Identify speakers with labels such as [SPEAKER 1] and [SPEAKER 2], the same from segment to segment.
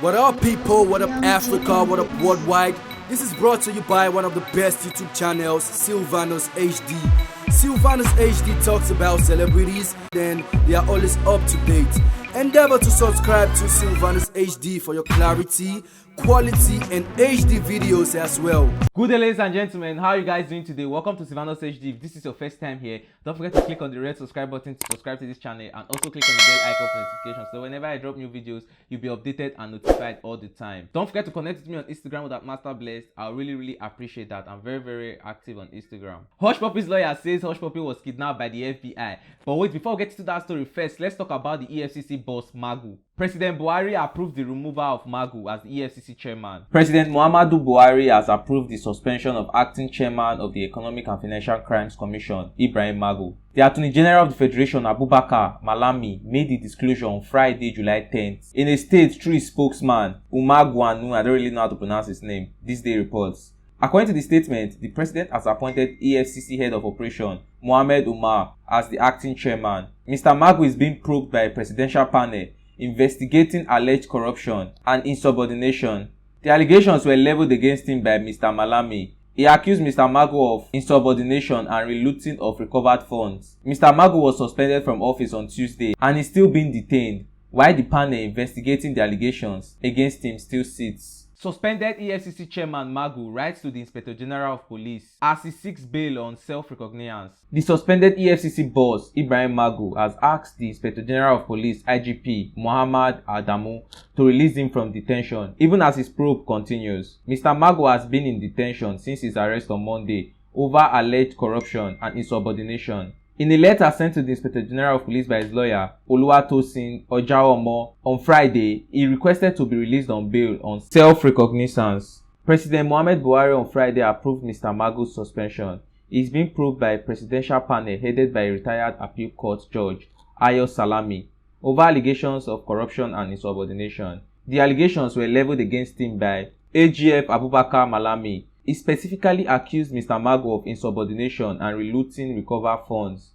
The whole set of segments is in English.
[SPEAKER 1] What up, people? What up, Africa? What up, worldwide? This is brought to you by one of the best YouTube channels, Sylvanus HD. Sylvanus HD talks about celebrities, then they are always up to date. Endeavor to subscribe to Sylvanus HD for your clarity, quality, and HD videos as well.
[SPEAKER 2] Good day, ladies and gentlemen. How are you guys doing today? Welcome to Sylvanus HD. If this is your first time here, don't forget to click on the red subscribe button to subscribe to this channel, and also click on the bell icon for notifications, so whenever I drop new videos, you'll be updated and notified all the time. Don't forget to connect with me on Instagram with @masterblessed. I'll really appreciate that. I'm very active on Instagram. Hushpuppi's lawyer says Hushpuppi was kidnapped by the FBI. But wait, before we get to that story, first let's talk about the EFCC boss Magu. President Buhari approved the removal of Magu as the EFCC chairman. President Muhammadu Buhari has approved the suspension of acting chairman of the Economic and Financial Crimes Commission, Ibrahim Magu. The Attorney General of the Federation, Abubakar Malami, made the disclosure on Friday, July 10th. In a state through his spokesman, Umagwanu, I don't really know how to pronounce his name, This Day reports. According to the statement, the president has appointed EFCC head of operation, Mohammed Umar, as the acting chairman. Mr. Magu is being probed by a presidential panel investigating alleged corruption and insubordination. The allegations were leveled against him by Mr. Malami. He accused Mr. Magu of insubordination and relooting of recovered funds. Mr. Magu was suspended from office on Tuesday and is still being detained, while the panel investigating the allegations against him still sits. Suspended EFCC chairman Magu writes to the Inspector General of Police as he seeks bail on self-recognizance. The suspended EFCC boss, Ibrahim Magu, has asked the Inspector General of Police, IGP Muhammad Adamu, to release him from detention, even as his probe continues. Mr. Magu has been in detention since his arrest on Monday over alleged corruption and insubordination. In a letter sent to the Inspector General of Police by his lawyer, Oluwatosin Ojaomo, on Friday, he requested to be released on bail on self-recognizance. President Muhammad Buhari on Friday approved Mr. Magu's suspension. He is being probed by a presidential panel headed by a retired appeal court judge, Ayo Salami, over allegations of corruption and insubordination. The allegations were leveled against him by AGF Abubakar Malami. He specifically accused Mr. Magu of insubordination and relooting recovered funds.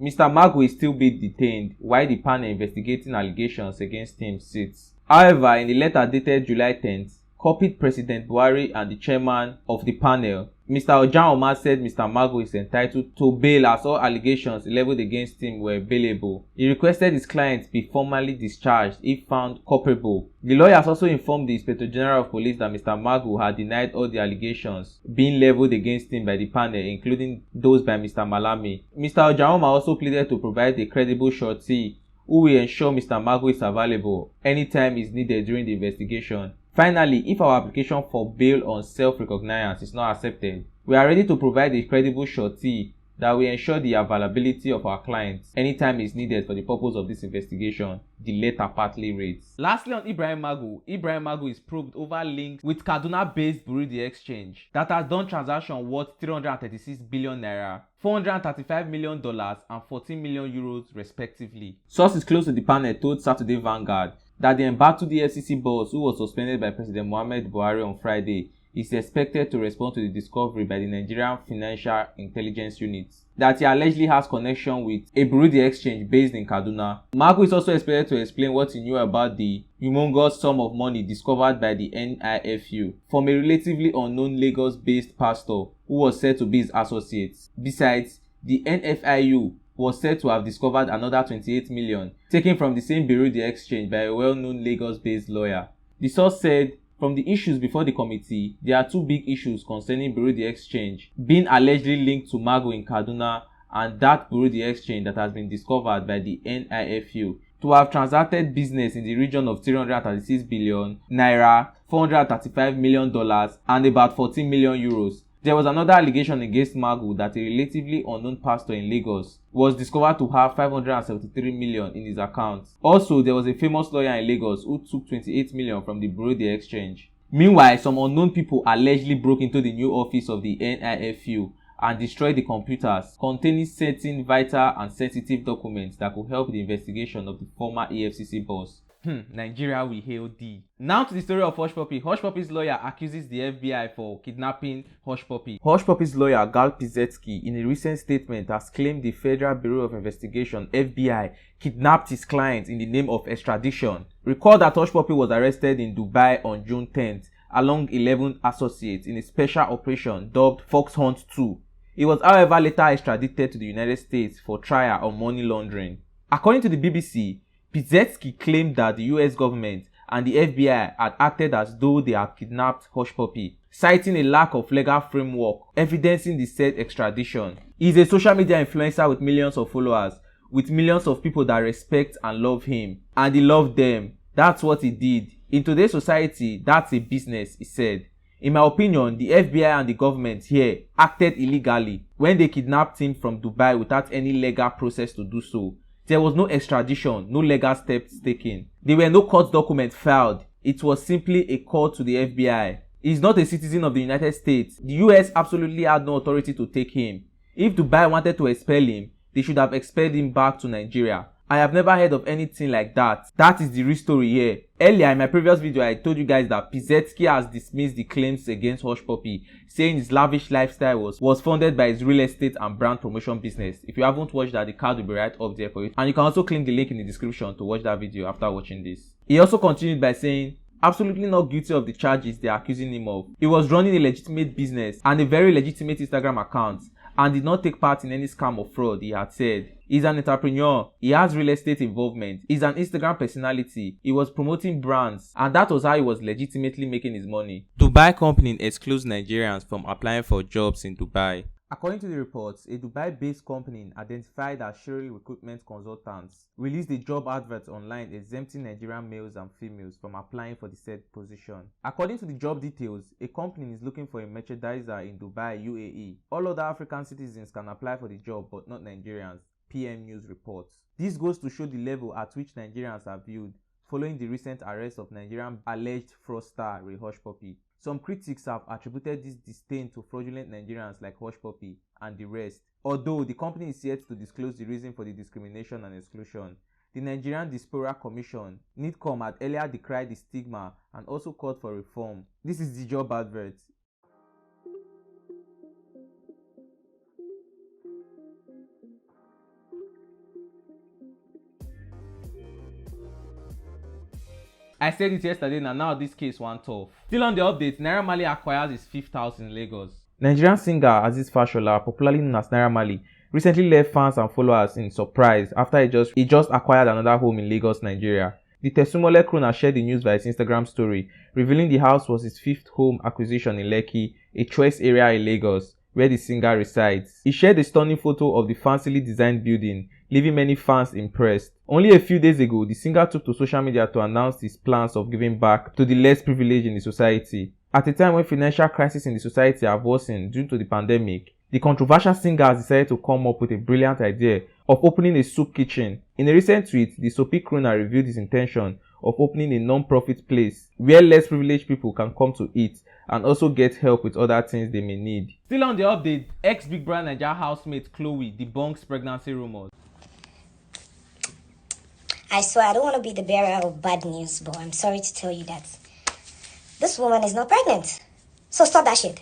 [SPEAKER 2] Mr. Magu is still being detained while the panel investigating allegations against him sits. However, in a letter dated July 10th, copied President Buhari and the chairman of the panel, Mr. Ojaoma, said Mr. Magu is entitled to bail as all allegations leveled against him were bailable. He requested his client be formally discharged if found culpable. The lawyers also informed the Inspector General of Police that Mr. Magu had denied all the allegations being leveled against him by the panel, including those by Mr. Malami. Mr. Ojaoma also pleaded to provide a credible surety who will ensure Mr. Magu is available anytime is needed during the investigation. Finally, if our application for bail on self-recognizance is not accepted, we are ready to provide a credible surety that will ensure the availability of our clients anytime is needed for the purpose of this investigation, the letter partly reads. Lastly, on Ibrahim Magu is probed over links with Kaduna-based Buhari exchange that has done transactions worth 336 billion naira, $435 million and 14 million euros respectively. Sources close to the panel told Saturday Vanguard that the embattled EFCC boss, who was suspended by President Muhammad Buhari on Friday, is expected to respond to the discovery by the Nigerian Financial Intelligence Unit that he allegedly has connection with a Buhari exchange based in Kaduna. Magu is also expected to explain what he knew about the humongous sum of money discovered by the NIFU from a relatively unknown Lagos-based pastor who was said to be his associate. Besides, the NFIU was said to have discovered another 28 million taken from the same Buhari exchange by a well-known Lagos-based lawyer. The source said, from the issues before the committee, there are two big issues concerning Buhari exchange being allegedly linked to Magu in Kaduna and that Buhari exchange that has been discovered by the NIFU to have transacted business in the region of 336 billion naira, $435 million and about 14 million euros. There was another allegation against Magu that a relatively unknown pastor in Lagos was discovered to have 573 million in his account. Also, there was a famous lawyer in Lagos who took 28 million from the Buhari exchange. Meanwhile, some unknown people allegedly broke into the new office of the NIFU and destroyed the computers containing certain vital and sensitive documents that could help the investigation of the former EFCC boss. Nigeria will hail thee. Now to the story of Hushpuppi. Hushpuppi's lawyer accuses the FBI for kidnapping Hushpuppi. Hushpuppi's lawyer Gal Pizetsky, in a recent statement, has claimed the Federal Bureau of Investigation (FBI) kidnapped his client in the name of extradition. Recall that Hushpuppi was arrested in Dubai on June 10th along 11 associates in a special operation dubbed Fox Hunt 2. He was, however, later extradited to the United States for trial on money laundering. According to the BBC, Pizetsky claimed that the US government and the FBI had acted as though they had kidnapped Hushpuppi, citing a lack of legal framework evidencing the said extradition. He is a social media influencer with millions of followers, with millions of people that respect and love him, and he loved them. That's what he did. In today's society, that's a business, he said. In my opinion, the FBI and the government here acted illegally when they kidnapped him from Dubai without any legal process to do so. There was no extradition, no legal steps taken. There were no court documents filed. It was simply a call to the FBI. He is not a citizen of the United States. The US absolutely had no authority to take him. If Dubai wanted to expel him, they should have expelled him back to Nigeria. I have never heard of anything like that. That is the real story here. Earlier in my previous video, I told you guys that Pizetsky has dismissed the claims against Hushpuppi, saying his lavish lifestyle was funded by his real estate and brand promotion business. If you haven't watched that, the card will be right up there for you. And you can also click the link in the description to watch that video after watching this. He also continued by saying, absolutely not guilty of the charges they are accusing him of. He was running a legitimate business and a very legitimate Instagram account, and did not take part in any scam or fraud, he had said. He's an entrepreneur. He has real estate involvement. He's an Instagram personality. He was promoting brands, and that was how he was legitimately making his money. Dubai company excludes Nigerians from applying for jobs in Dubai. According to the reports, a Dubai-based company identified as Shirley Recruitment Consultants released a job advert online exempting Nigerian males and females from applying for the said position. According to the job details, a company is looking for a merchandiser in Dubai, UAE. All other African citizens can apply for the job, but not Nigerians, PM News reports. This goes to show the level at which Nigerians are viewed following the recent arrest of Nigerian alleged fraudster Hushpuppi. Some critics have attributed this disdain to fraudulent Nigerians like Hushpuppi and the rest. Although the company is yet to disclose the reason for the discrimination and exclusion, the Nigerian Diaspora Commission (NIDCOM) had earlier decried the stigma and also called for reform. This is the job advert. I said it yesterday and now this case went off. Still on the update, Naira Marley acquires his 5th house in Lagos. Nigerian singer Aziz Fashola, popularly known as Naira Marley, recently left fans and followers in surprise after he just acquired another home in Lagos, Nigeria. The Tesumole crooner shared the news via his Instagram story, revealing the house was his 5th home acquisition in Lekki, a choice area in Lagos, where the singer resides. He shared a stunning photo of the fancily designed building, leaving many fans impressed. Only a few days ago, the singer took to social media to announce his plans of giving back to the less privileged in the society. At a time when financial crises in the society have worsened due to the pandemic, the controversial singer has decided to come up with a brilliant idea of opening a soup kitchen. In a recent tweet, the soapy crooner revealed his intention of opening a non-profit place where less privileged people can come to eat and also get help with other things they may need. Still on the update, ex-Big Brother Naija housemate Chloe debunks pregnancy rumors.
[SPEAKER 3] I swear I don't want to be the bearer of bad news, but I'm sorry to tell you that this woman is not pregnant. So stop that shit.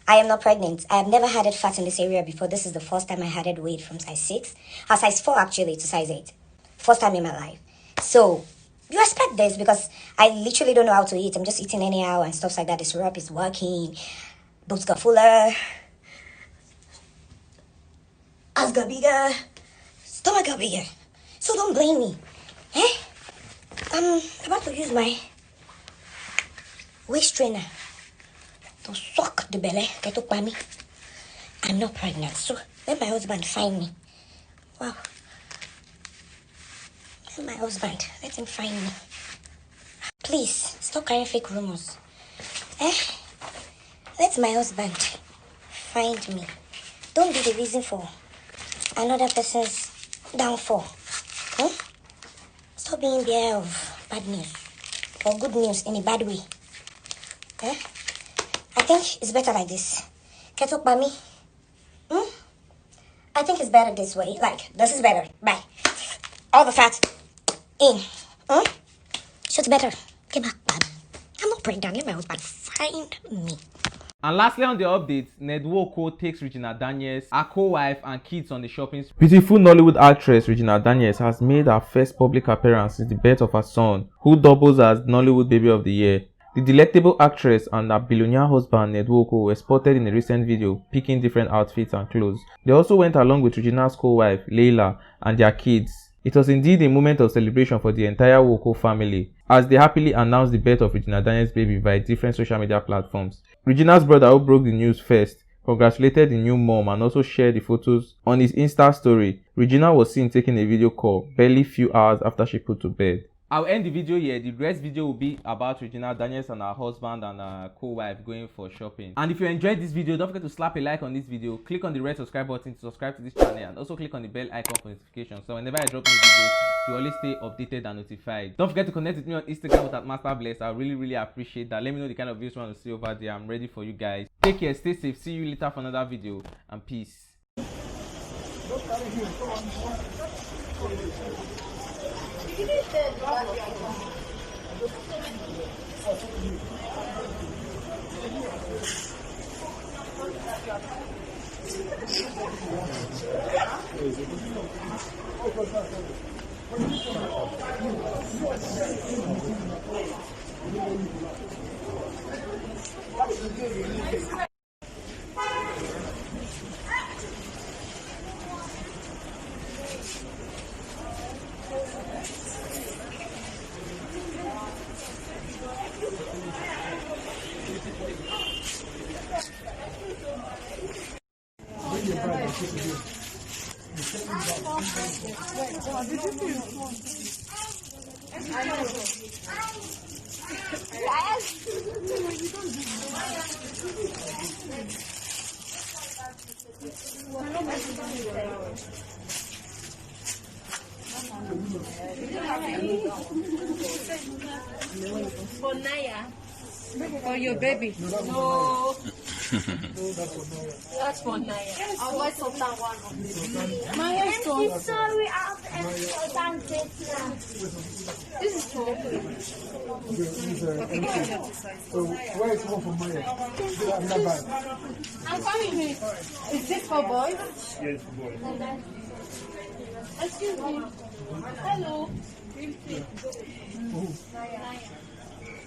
[SPEAKER 3] I am not pregnant. I have never had it fat in this area before. This is the first time I had it weight from size 6, size 4 actually, to size 8. First time in my life. So you expect this because I literally don't know how to eat. I'm just eating anyhow and stuff like that. The syrup is working. Boobs got fuller. Ass got bigger. Stomach got bigger. So don't blame me. I'm about to use my waist trainer to suck the belly that took by me. I'm not pregnant, so let my husband find me. Wow. Let my husband, let him find me. Please, stop carrying fake rumors. Let my husband find me. Don't be the reason for another person's downfall. Stop being bearer of bad news or good news in a bad way. I think it's better like this. Get up by me. I think it's better this way. Like, this is better. Bye. All the fat in. So it's better. Get back, bad. I'm not pregnant. Get my husband. Find me.
[SPEAKER 2] And lastly on the update, Nedwoko takes Regina Daniels, her co-wife and kids on the shopping spree. Beautiful Nollywood actress Regina Daniels has made her first public appearance since the birth of her son, who doubles as Nollywood Baby of the Year. The delectable actress and her billionaire husband Nedwoko were spotted in a recent video picking different outfits and clothes. They also went along with Regina's co-wife Leila and their kids. It was indeed a moment of celebration for the entire Woko family as they happily announced the birth of Regina Daniels' baby via different social media platforms. Regina's brother, who broke the news first, congratulated the new mom and also shared the photos on his Insta story. Regina was seen taking a video call barely few hours after she put to bed. I'll end the video here. The rest video will be about Regina Daniels and her husband and her co-wife going for shopping. And if you enjoyed this video, don't forget to slap a like on this video, click on the red subscribe button to subscribe to this channel, and also click on the bell icon for notifications, so whenever I drop new videos you always stay updated and notified. Don't forget to connect with me on Instagram with @masterbless. I really appreciate that. Let me know the kind of videos you want to see over there. I'm ready for you guys. Take care, stay safe, see you later for another video, and peace.
[SPEAKER 4] For Naira. For your baby. No. That's for Naira. I'll buy some that one. My hair is so sorry. This is for
[SPEAKER 5] where is one for Maya?
[SPEAKER 4] I'm coming here. Is this for boys?
[SPEAKER 5] Yes, boy.
[SPEAKER 4] Excuse me. Hello.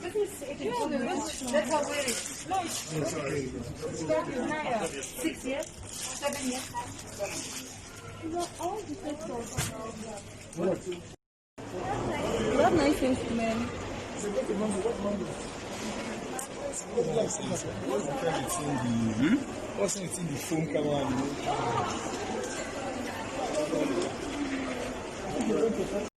[SPEAKER 4] Let me see. Let her wear it. No, it's 6 years? 7 years? You have nice instruments.
[SPEAKER 5] What's in the phone camera?